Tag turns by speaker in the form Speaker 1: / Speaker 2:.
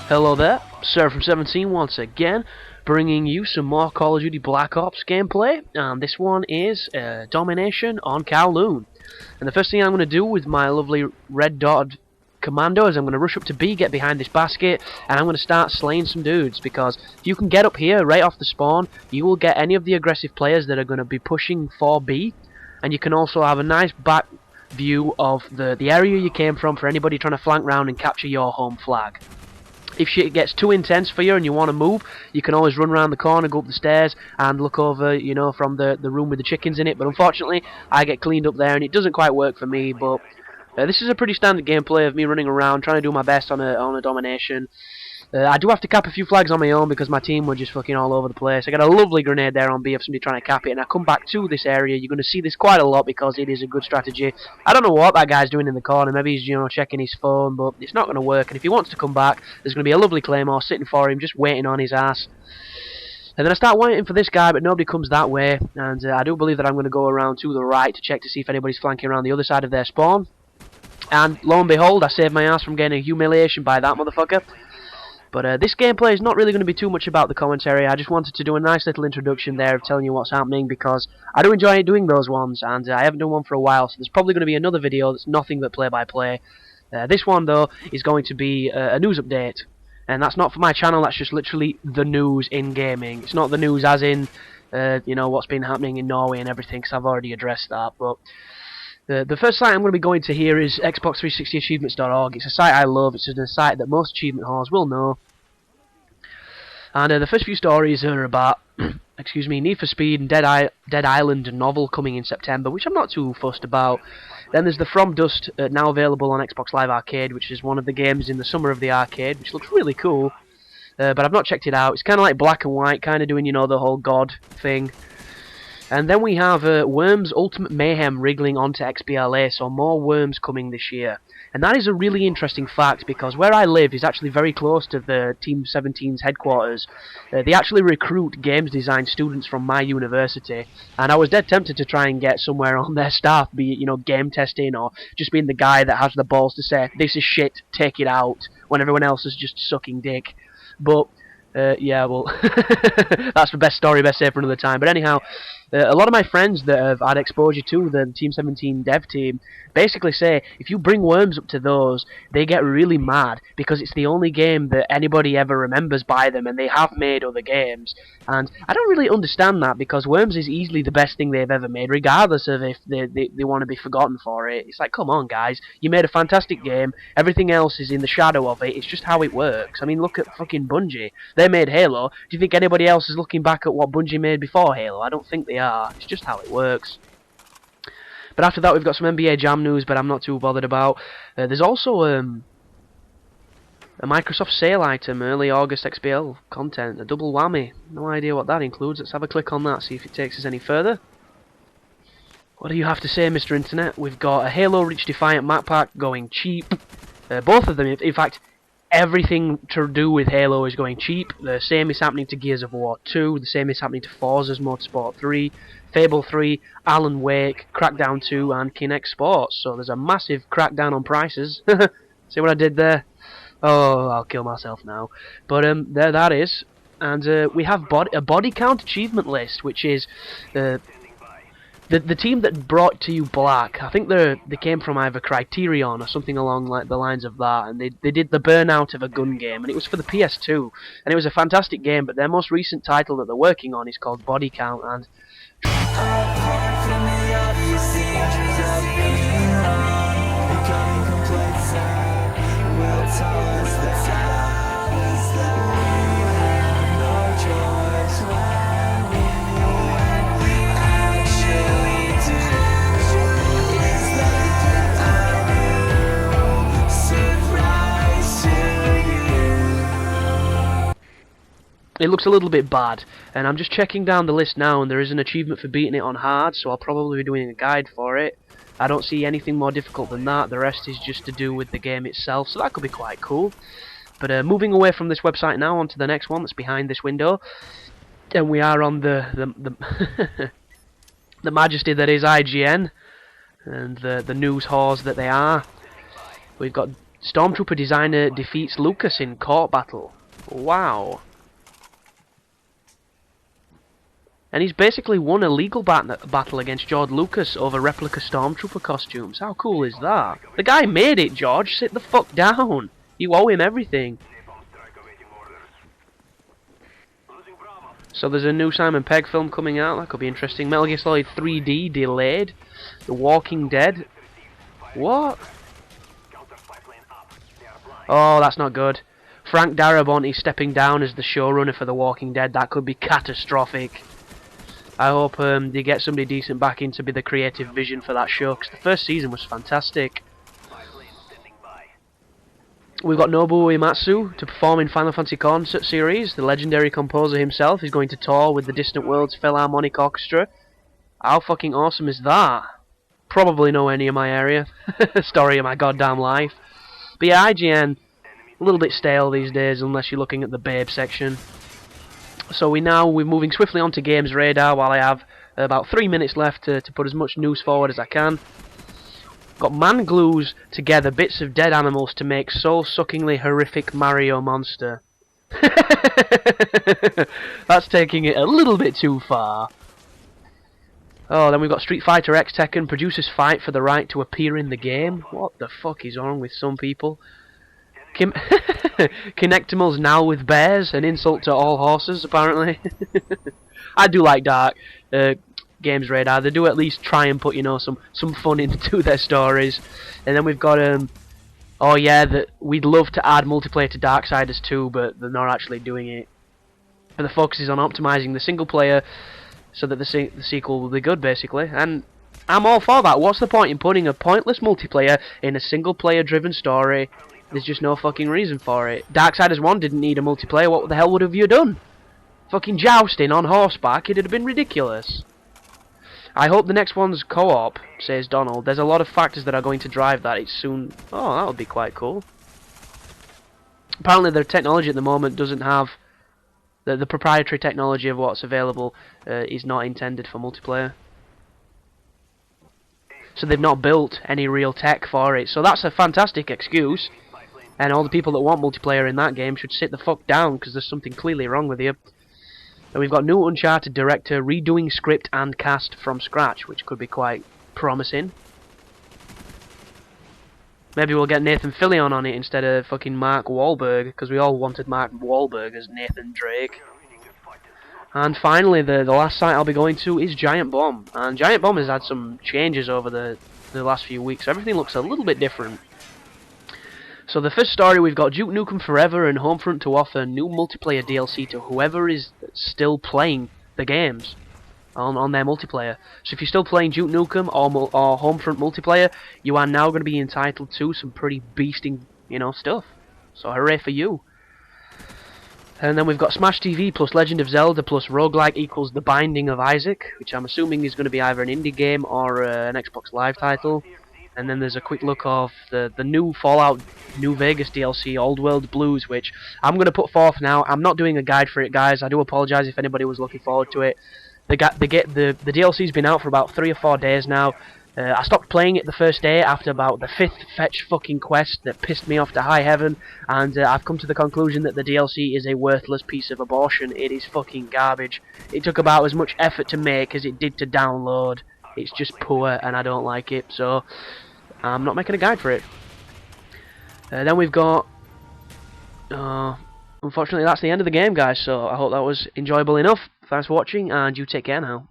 Speaker 1: Hello there, Sir from 17 once again, bringing you some more Call of Duty Black Ops gameplay. This one is domination on Kowloon. And the first thing I'm going to do with my lovely red dotted commando is I'm going to rush up to B, get behind this basket, and I'm going to start slaying some dudes, because if you can get up here right off the spawn, you will get any of the aggressive players that are going to be pushing for B, and you can also have a nice back view of the area you came from for anybody trying to flank round and capture your home flag. If shit gets too intense for you and you want to move, you can always run around the corner, go up the stairs, and look over, you know, from the room with the chickens in it. But unfortunately, I get cleaned up there, and it doesn't quite work for me. But this is a pretty standard gameplay of me running around, trying to do my best on a domination. I do have to cap a few flags on my own because my team were just fucking all over the place. I got a lovely grenade there on B of somebody trying to cap it, and I come back to this area. You're going to see this quite a lot because it is a good strategy. I don't know what that guy's doing in the corner. Maybe he's, you know, checking his phone, but it's not going to work. And if he wants to come back, there's going to be a lovely claymore sitting for him, just waiting on his ass. And then I start waiting for this guy, but nobody comes that way. And I do believe that I'm going to go around to the right to check to see if anybody's flanking around the other side of their spawn. And lo and behold, I saved my ass from getting a humiliation by that motherfucker. But this gameplay is not really going to be too much about the commentary. I just wanted to do a nice little introduction there of telling you what's happening, because I do enjoy doing those ones, and I haven't done one for a while, so there's probably going to be another video that's nothing but play-by-play. This one, though, is going to be a news update, and that's not for my channel, that's just literally the news in gaming. It's not the news as in, you know, what's been happening in Norway and everything, because I've already addressed that, but the first site I'm going to be going to here is Xbox360achievements.org. It's a site I love. It's a site that most achievement whores will know. And the first few stories are about, excuse me, Need for Speed and Dead Island novel coming in September, which I'm not too fussed about. Then there's the From Dust, now available on Xbox Live Arcade, which is one of the games in the summer of the arcade, which looks really cool. But I've not checked it out. It's kind of like black and white, kind of doing, you know, the whole God thing. And then we have Worms Ultimate Mayhem wriggling onto XBLA, so more Worms coming this year. And that is a really interesting fact, because where I live is actually very close to the Team 17's headquarters. They actually recruit games design students from my university, and I was dead tempted to try and get somewhere on their staff, be it, you know, game testing, or just being the guy that has the balls to say, this is shit, take it out, when everyone else is just sucking dick. But yeah, well, that's the best story, best save for another time. But anyhow, a lot of my friends that have had exposure to the Team 17 dev team basically say if you bring Worms up to those, they get really mad, because it's the only game that anybody ever remembers by them, and they have made other games. And I don't really understand that, because Worms is easily the best thing they've ever made, regardless of if they want to be forgotten for it. It's like, come on guys, you made a fantastic game, everything else is in the shadow of it, it's just how it works. I mean, look at fucking Bungie. They made Halo. Do you think anybody else is looking back at what Bungie made before Halo? I don't think they are. It's just how it works. But after that, we've got some NBA Jam news, but I'm not too bothered about. There's also a Microsoft sale item, early August XBL content, a double whammy. No idea what that includes. Let's have a click on that, see if it takes us any further. What do you have to say, Mr. Internet? We've got a Halo Reach Defiant map pack going cheap. Both of them, in fact, everything to do with Halo is going cheap. The same is happening to Gears of War 2, the same is happening to Forza's Motorsport 3, Fable 3, Alan Wake, Crackdown 2, and Kinect Sports. So there's a massive crackdown on prices. See what I did there? Oh, I'll kill myself now. But there that is. And we have a body count achievement list, which is the team that brought to you Black. I think they came from either Criterion or something along like the lines of that, and they did the Burnout of a gun game, and it was for the PS2, and it was a fantastic game. But their most recent title that they're working on is called Body Count, and it looks a little bit bad, and I'm just checking down the list now, and there is an achievement for beating it on hard, so I'll probably be doing a guide for it. I don't see anything more difficult than that. The rest is just to do with the game itself, so that could be quite cool. But moving away from this website now onto the next one that's behind this window, and we are on the the majesty that is IGN, and the news whores that they are. We've got Stormtrooper designer defeats Lucas in court battle. Wow. And he's basically won a legal battle against George Lucas over replica Stormtrooper costumes. How cool is that? The guy made it, George. Sit the fuck down. You owe him everything. So there's a new Simon Pegg film coming out. That could be interesting. Metal Gear Solid 3D delayed. The Walking Dead. What? Oh, that's not good. Frank Darabont is stepping down as the showrunner for The Walking Dead. That could be catastrophic. I hope they get somebody decent back in to be the creative vision for that show, because the first season was fantastic. We've got Nobuo Uematsu to perform in Final Fantasy Concert Series. The legendary composer himself is going to tour with the Distant Worlds Philharmonic Orchestra. How fucking awesome is that? Probably nowhere near my area. Story of my goddamn life. But yeah, IGN, a little bit stale these days unless you're looking at the babe section. So we're moving swiftly on to Games Radar while I have about 3 minutes left to put as much news forward as I can. Got man glues together bits of dead animals to make soul-suckingly horrific Mario monster. That's taking it a little bit too far. Oh, then we've got Street Fighter X Tekken. Producers fight for the right to appear in the game. What the fuck is wrong with some people? Kinectimals now with bears, an insult to all horses, apparently. I do like Dark Games Radar. They do at least try and put, you know, some fun into their stories. And then we've got oh yeah, that we'd love to add multiplayer to Darksiders 2, but they're not actually doing it. And the focus is on optimizing the single player so that the sequel will be good, basically. And I'm all for that. What's the point in putting a pointless multiplayer in a single player driven story? There's just no fucking reason for it. Darksiders 1 didn't need a multiplayer. What the hell would have you done? Fucking jousting on horseback? It'd have been ridiculous. I hope the next one's co-op, says Donald. There's a lot of factors that are going to drive that. It's soon... Oh, that would be quite cool. Apparently the technology at the moment doesn't have... The proprietary technology of what's available is not intended for multiplayer. So they've not built any real tech for it. So that's a fantastic excuse. And all the people that want multiplayer in that game should sit the fuck down, because there's something clearly wrong with you. And we've got new Uncharted director redoing script and cast from scratch, which could be quite promising. Maybe we'll get Nathan Fillion on it instead of fucking Mark Wahlberg, because we all wanted Mark Wahlberg as Nathan Drake. And finally, the last site I'll be going to is Giant Bomb. And Giant Bomb has had some changes over the last few weeks. Everything looks a little bit different. So the first story, we've got Duke Nukem Forever and Homefront to offer new multiplayer DLC to whoever is still playing the games on their multiplayer. So if you're still playing Duke Nukem or Homefront multiplayer, you are now going to be entitled to some pretty beasting, you know, stuff. So hooray for you. And then we've got Smash TV plus Legend of Zelda plus Roguelike equals The Binding of Isaac, which I'm assuming is going to be either an indie game or an Xbox Live title. And then there's a quick look of the new Fallout New Vegas DLC, Old World Blues, which I'm going to put forth now. I'm not doing a guide for it, guys. I do apologise if anybody was looking forward to it. The DLC's been out for about 3 or 4 days now. I stopped playing it the first day after about the 5th fetch fucking quest that pissed me off to high heaven, and I've come to the conclusion that the DLC is a worthless piece of abortion. It is fucking garbage. It took about as much effort to make as it did to download. It's just poor and I don't like it, so I'm not making a guide for it. Then we've got... unfortunately that's the end of the game, guys, so I hope that was enjoyable enough. Thanks for watching, and you take care now.